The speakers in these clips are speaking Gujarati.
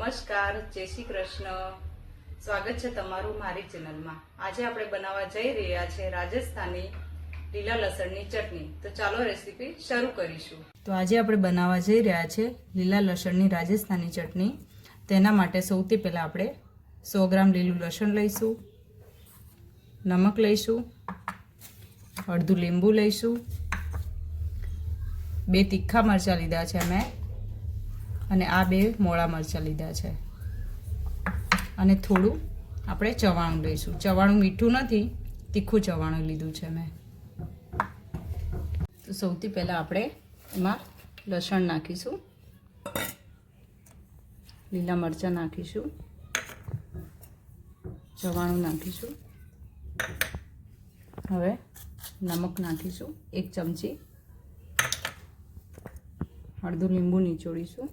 નમસ્કાર, જય શ્રી કૃષ્ણ. સ્વાગત છે તમારું મારી ચેનલમાં. આજે આપણે બનાવવા જઈ રહ્યા છે રાજસ્થાની લીલા લસણની ચટણી. તો ચાલો રેસીપી શરૂ કરીશું. તો આજે આપણે બનાવવા જઈ રહ્યા છે લીલા લસણની રાજસ્થાની ચટણી. તેના માટે સૌથી પહેલા આપણે 100 ગ્રામ લીલું લસણ લઈશું, નમક લઈશું, અડધું લીંબુ લઈશું, 2 તીખા મરચાં લીધા છે મેં, અને આ 2 મોળા મરચાં લીધા છે, અને થોડું આપણે ચવાણું લઈશું. ચવાણું મીઠું નથી, તીખું ચવાણું લીધું છે મેં. તો સૌથી પહેલાં આપણે એમાં લસણ નાખીશું, લીલા મરચાં નાખીશું, ચવાણું નાખીશું, હવે નમક નાખીશું 1 ચમચી, અડધું લીંબુ નીચોડીશું,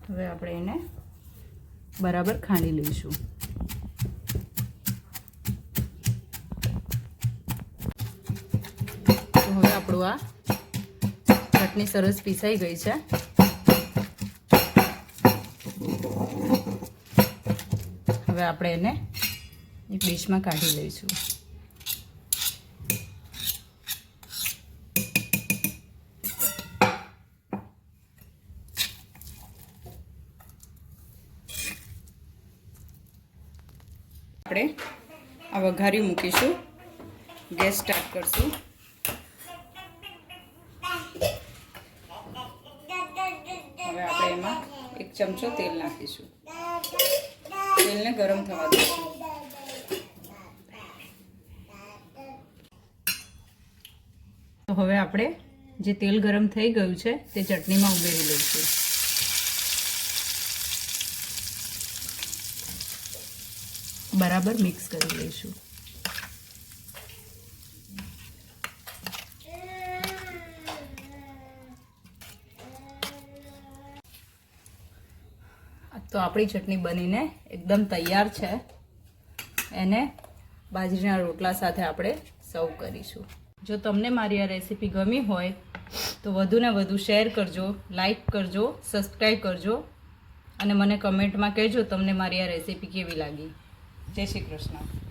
હવે આપણે એને બરાબર ખાંડી લઈશું. તો હવે આપણું આ ચટણી સરસ પીસાઈ ગઈ છે. હવે આપણે એને એક ડીશમાં કાઢી લઈશું. આપણે આ વઘારી મૂકીશું, ગેસ સ્ટાર્ટ કરશું. હવે આપણે એમાં 1 ચમચો તેલ નાખીશું. તેલને ગરમ થવા દઈશું. તો હવે આપણે જે તેલ ગરમ થઈ ગયું છે તે ચટણીમાં ઉમેરી લઈશું. બરાબર મિક્સ કરી લઈશું. તો આપણી ચટણી બનીને એકદમ તૈયાર છે. એને બાજરીના રોટલા સાથે આપણે સર્વ કરીશું. જો તમને મારી આ રેસીપી ગમી હોય તો વધુને વધુ શેર કરજો, લાઈક કરજો, સબસ્ક્રાઈબ કરજો, અને મને કમેન્ટમાં કહેજો તમને મારી આ રેસીપી કેવી લાગી. જય શ્રી કૃષ્ણ.